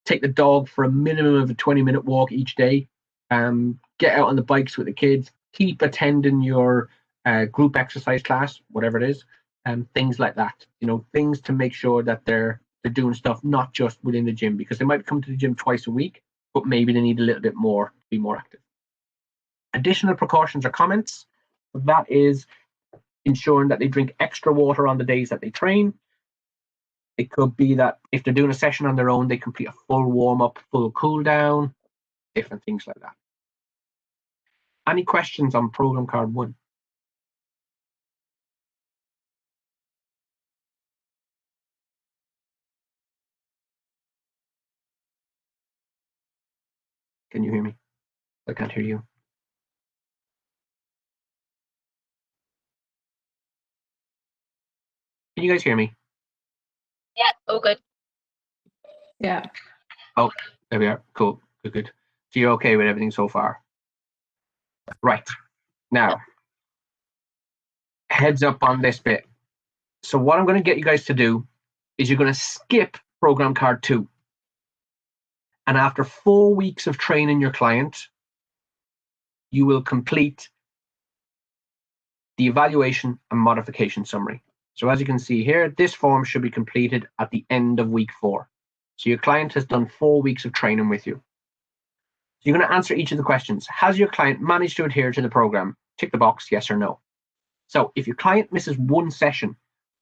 Take the dog for a minimum of a 20-minute walk each day. Get out on the bikes with the kids. Keep attending your group exercise class, whatever it is. Things like that. You know, things to make sure that they're doing stuff not just within the gym, because they might come to the gym twice a week, but maybe they need a little bit more to be more active. Additional precautions or comments. That is ensuring that they drink extra water on the days that they train. It could be that if they're doing a session on their own, they complete a full warm-up, full cool-down, different things like that. Any questions on program card 1? Can you hear me? I can't hear you. Can you guys hear me? Yeah, all good. Yeah. Oh, there we are. Cool. Good, good. So you're okay with everything so far? Right. Now, heads up on this bit. So what I'm going to get you guys to do is you're going to skip program card 2. And after 4 weeks of training your client, you will complete the evaluation and modification summary. So as you can see here, this form should be completed at the end of week 4. So your client has done 4 weeks of training with you. So you're going to answer each of the questions. Has your client managed to adhere to the program? Tick the box, yes or no. So if your client misses 1 session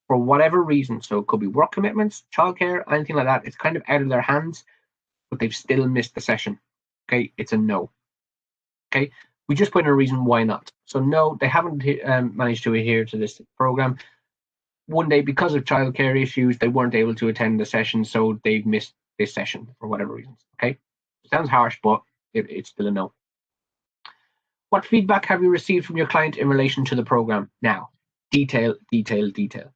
for whatever reason, so it could be work commitments, childcare, anything like that, it's kind of out of their hands, but they've still missed the session. Okay, it's a no. Okay, we just put in a reason why not. So no, they haven't managed to adhere to this program. One day, because of childcare issues, they weren't able to attend the session, so they've missed this session for whatever reasons. Okay, it sounds harsh, but it's still a no. What feedback have you received from your client in relation to the program? Now, detail, detail, detail.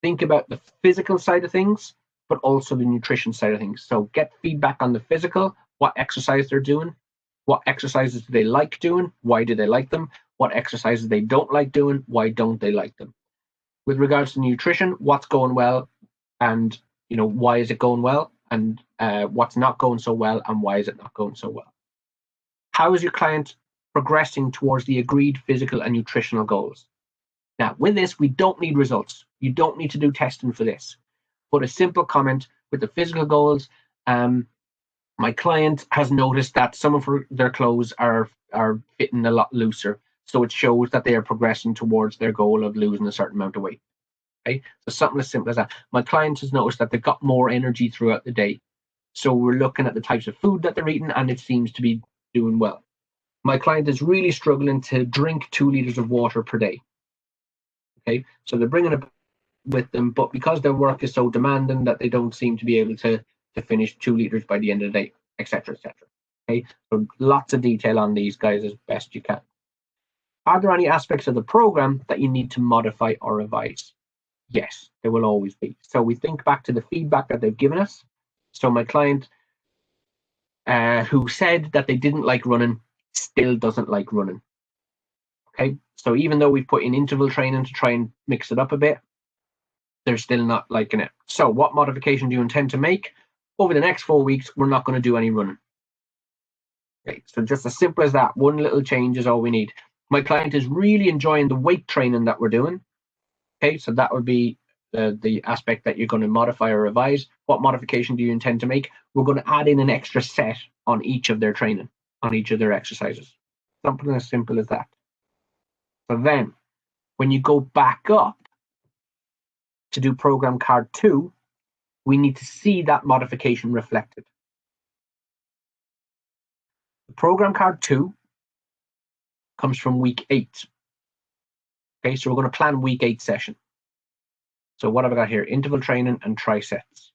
Think about the physical side of things, but also the nutrition side of things. So get feedback on the physical, what exercise they're doing, what exercises do they like doing, why do they like them, what exercises they don't like doing, why don't they like them. With regards to nutrition, what's going well, and why is it going well, and what's not going so well, and why is it not going so well. How is your client progressing towards the agreed physical and nutritional goals. Now, with this, we don't need results. You don't need to do testing for this. But a simple comment with the physical goals, my client has noticed that some of their clothes are fitting a lot looser. So it shows that they are progressing towards their goal of losing a certain amount of weight. Okay? So something as simple as that. My client has noticed that they've got more energy throughout the day. So we're looking at the types of food that they're eating, and it seems to be doing well. My client is really struggling to drink 2 liters of water per day. Okay, so they're bringing it with them, but because their work is so demanding that they don't seem to be able to finish 2 liters by the end of the day, etc., etc. Okay, so lots of detail on these guys as best you can. Are there any aspects of the program that you need to modify or revise? Yes, there will always be. So we think back to the feedback that they've given us. So my client who said that they didn't like running still doesn't like running. Okay, so even though we've put in interval training to try and mix it up a bit, they're still not liking it. So what modification do you intend to make? Over the next 4 weeks, we're not going to do any running. Okay, so just as simple as that, one little change is all we need. My client is really enjoying the weight training that we're doing. Okay, so that would be the aspect that you're going to modify or revise. What modification do you intend to make? We're going to add in an extra set on each of their training, on each of their exercises. Something as simple as that. So then, when you go back up to do program card 2, we need to see that modification reflected. The program card 2 comes from week 8. Okay, so we're going to plan week 8 session. So what have I got here? Interval training and trisets.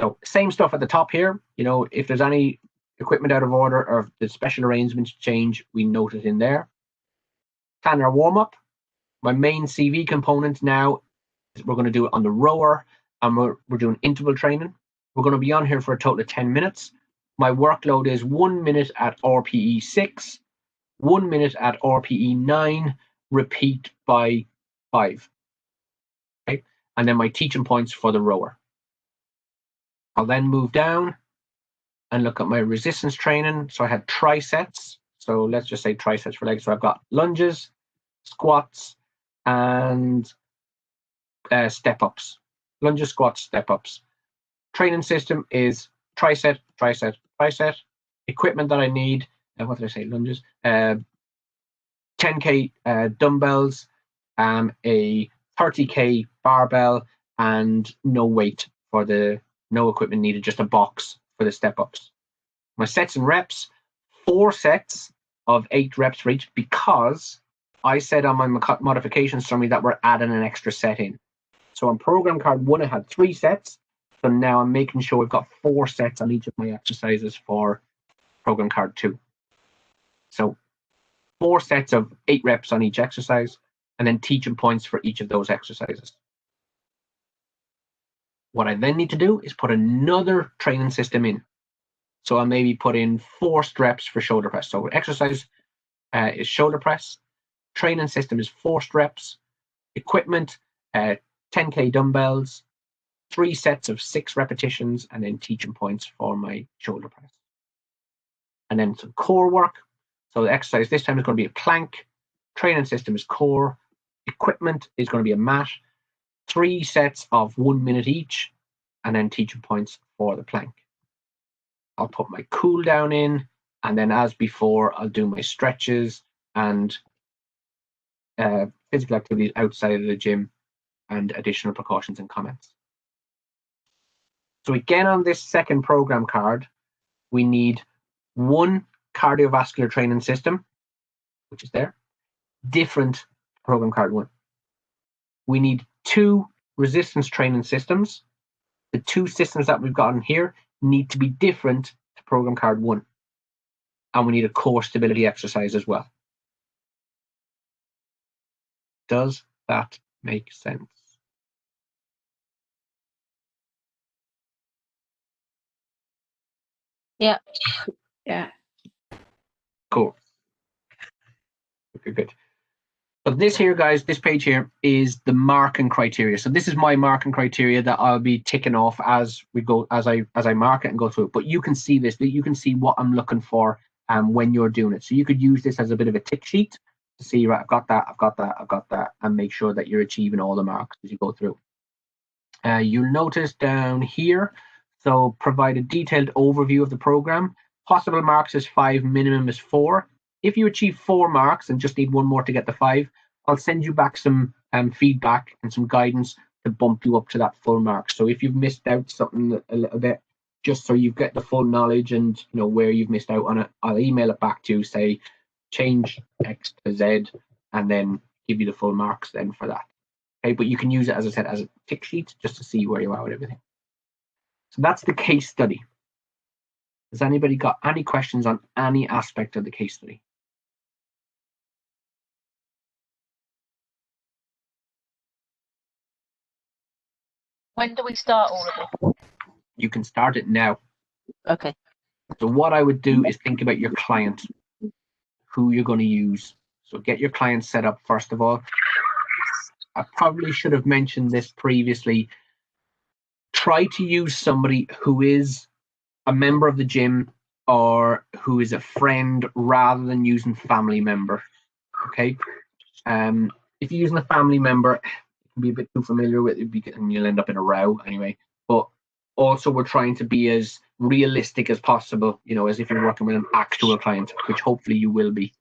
So same stuff at the top here. You know, if there's any equipment out of order or if the special arrangements change, we note it in there. Plan our warm-up. My main CV component now is we're going to do it on the rower, and we're doing interval training. We're going to be on here for a total of 10 minutes. My workload is 1 minute at RPE 6, 1 minute at RPE 9, repeat by 5. Okay, and then my teaching points for the rower. I'll then move down and look at my resistance training. So I had trisets. So let's just say trisets for legs. So I've got lunges, squats, and step-ups. Lunges, squats, step-ups. Training system is tricep, tricep, tricep. Equipment that I need, what did I say, lunges? 10K dumbbells, a 30K barbell, and no weight for no equipment needed, just a box for the step-ups. My sets and reps, 4 sets of 8 reps for each, because I said on my modification summary that we're adding an extra set in. So on program card 1, I had 3 sets. So now I'm making sure we've got 4 sets on each of my exercises for program card 2. So 4 sets of 8 reps on each exercise, and then teaching points for each of those exercises. What I then need to do is put another training system in. So I'll maybe put in forced reps for shoulder press. So exercise is shoulder press. Training system is forced reps. Equipment, 10K dumbbells, 3 sets of 6 repetitions, and then teaching points for my shoulder press. And then some core work. So the exercise this time is going to be a plank. Training system is core. Equipment is going to be a mat. 3 sets of 1 minute each, and then teaching points for the plank. I'll put my cool down in, and then as before, I'll do my stretches and physical activities outside of the gym and additional precautions and comments. So again, on this second program card, we need 1 cardiovascular training system, which is there, different program card 1. We need 2 resistance training systems. The 2 systems that we've gotten here need to be different to program card 1. And we need a core stability exercise as well. Does that make sense? Yeah. Yeah. Cool. Okay, good. So this here, guys, this page here is the marking criteria. So this is my marking criteria that I'll be ticking off as we go, as I mark it and go through it. But you can see this, you can see what I'm looking for when you're doing it. So you could use this as a bit of a tick sheet to see, right, I've got that, I've got that, I've got that, and make sure that you're achieving all the marks as you go through. You'll notice down here, so provide a detailed overview of the program. Possible marks is 5, minimum is 4. If you achieve 4 marks and just need 1 more to get the 5, I'll send you back some feedback and some guidance to bump you up to that full mark. So if you've missed out something a little bit, just so you get the full knowledge and you know where you've missed out on it, I'll email it back to you, say change X to Z, and then give you the full marks then for that. Okay, but you can use it, as I said, as a tick sheet just to see where you are with everything. So that's the case study. Has anybody got any questions on any aspect of the case study? When do we start all of this? You can start it now. Okay. So what I would do is think about your client, who you're going to use. So get your client set up first of all. I probably should have mentioned this previously. Try to use somebody who is a member of the gym or who is a friend rather than using family member. Okay. If you're using a family member, it can be a bit too familiar with it and you'll end up in a row anyway. But also we're trying to be as realistic as possible, you know, as if you're working with an actual client, which hopefully you will be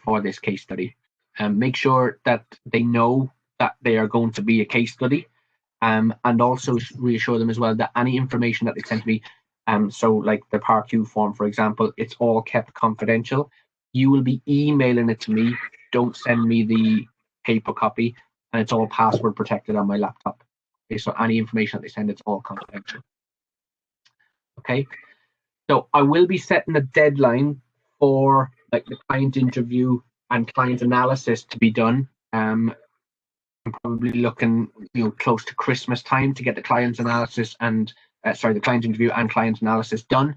for this case study. Make sure that they know that they are going to be a case study, and also reassure them as well that any information that they send to me, so like the PARQ form, for example, it's all kept confidential. You will be emailing it to me. Don't send me the paper copy, and it's all password protected on my laptop. Okay, so any information that they send, it's all confidential. Okay, so I will be setting a deadline for like the client interview and client analysis to be done. I'm probably looking, you know, close to Christmas time to get the client analysis and the client interview and client analysis done.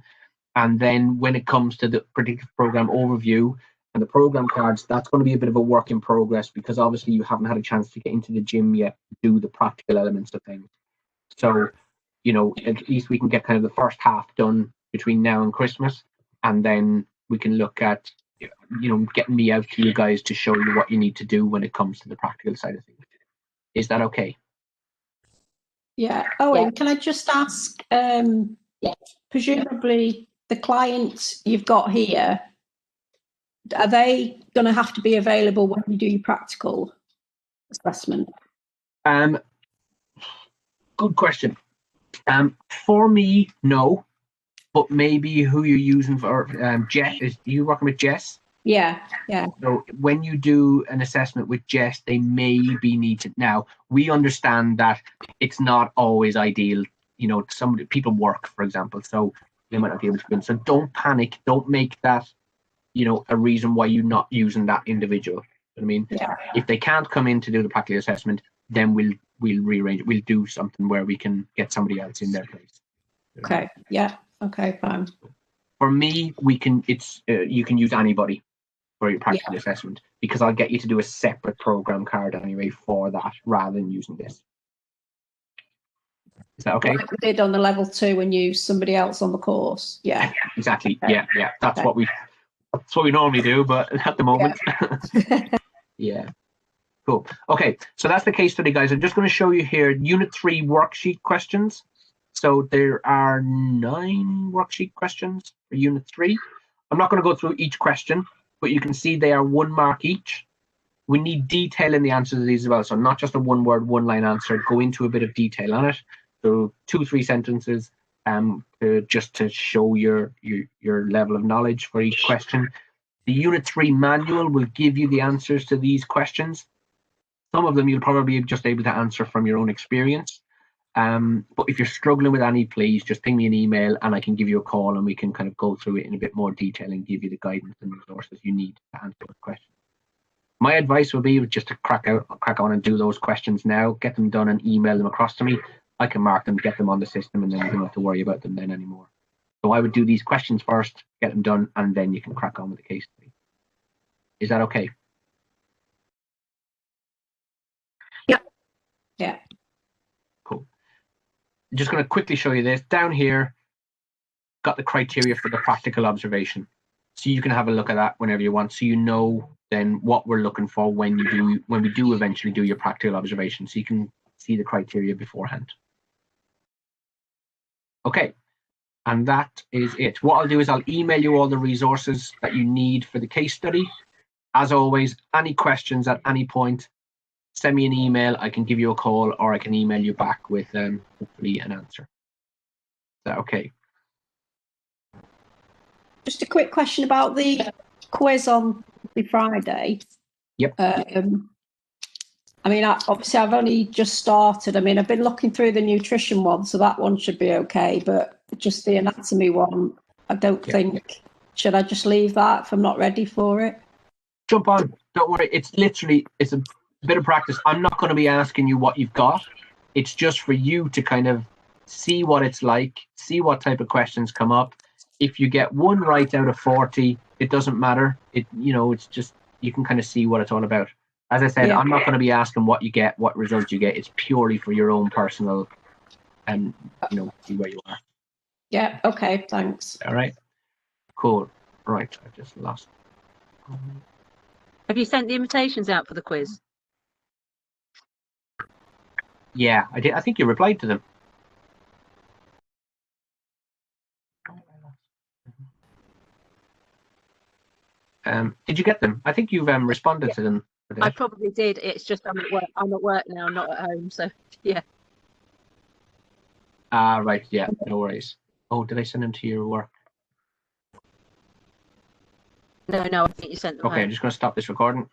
And then when it comes to the predictive program overview and the program cards, that's going to be a bit of a work in progress because obviously you haven't had a chance to get into the gym yet to do the practical elements of things. So, you know, at least we can get kind of the first half done between now and Christmas, and then we can look at, you know, getting me out to you guys to show you what you need to do when it comes to the practical side of things. Is that okay? Yeah. Owen, can I just ask, presumably the clients you've got here, are they going to have to be available when you do your practical assessment? Good question. For me, no, but maybe who you're using for Jess, is you working with Jess? Yeah. So when you do an assessment with Jess, they may be needed. Now, we understand that it's not always ideal. You know, some people work, for example, so they might not be able to come in. So don't panic. Don't make that, you know, a reason why you're not using that individual. I mean, if they can't come in to do the practical assessment, then we'll rearrange it. We'll do something where we can get somebody else in their place. Okay. Yeah. Okay. Fine. For me, we can. It's you can use anybody for your practical assessment because I'll get you to do a separate program card anyway for that rather than using this. Is that okay? Like we did on the level 2 and use somebody else on the course. Yeah. Exactly. Okay. Yeah. That's what we normally do, but at the moment, yeah. Cool. Okay, so that's the case study, guys. I'm just going to show you here Unit 3 worksheet questions. So there are 9 worksheet questions for Unit 3. I'm not going to go through each question, but you can see they are 1 mark each. We need detail in the answers to these as well. So not just a 1-word, 1-line answer. Go into a bit of detail on it. So 2-3 sentences just to show your level of knowledge for each question. The Unit 3 manual will give you the answers to these questions. Some of them you'll probably be just able to answer from your own experience. But if you're struggling with any, please just ping me an email and I can give you a call and we can kind of go through it in a bit more detail and give you the guidance and resources you need to answer those questions. My advice would be just to crack on and do those questions now, get them done and email them across to me. I can mark them, get them on the system, and then you don't have to worry about them then anymore. So I would do these questions first, get them done, and then you can crack on with the case study. Is that okay? Yeah. Cool. I'm just going to quickly show you this. Down here, got the criteria for the practical observation. So you can have a look at that whenever you want. So you know then what we're looking for when we do eventually do your practical observation. So you can see the criteria beforehand. Okay, and that is it. What I'll do is I'll email you all the resources that you need for the case study. As always, any questions at any point, send me an email. I can give you a call, or I can email you back with hopefully an answer. Is that okay? Just a quick question about the quiz on the Friday. Yep. I mean, obviously, I've only just started. I mean, I've been looking through the nutrition one, so that one should be okay. But just the anatomy one, I don't think. Should I just leave that if I'm not ready for it? Jump on. Don't worry. It's a bit of practice. I'm not going to be asking you what you've got. It's just for you to kind of see what it's like, see what type of questions come up. If you get one right out of 40, it doesn't matter. It's just, you can kind of see what it's all about. As I said, I'm not going to be asking what you get, what results you get. It's purely for your own personal, and see where you are. Yeah. Okay. Thanks. All right. Cool. Right. I just lost. Have you sent the invitations out for the quiz? Yeah, I did. I think you replied to them. Did you get them? I think you've responded to them. I probably did. It's just I'm at work now, not at home. So yeah. Right. Yeah. No worries. Oh, did I send them to your work? No, I think you sent them Okay, home. I'm just going to stop this recording.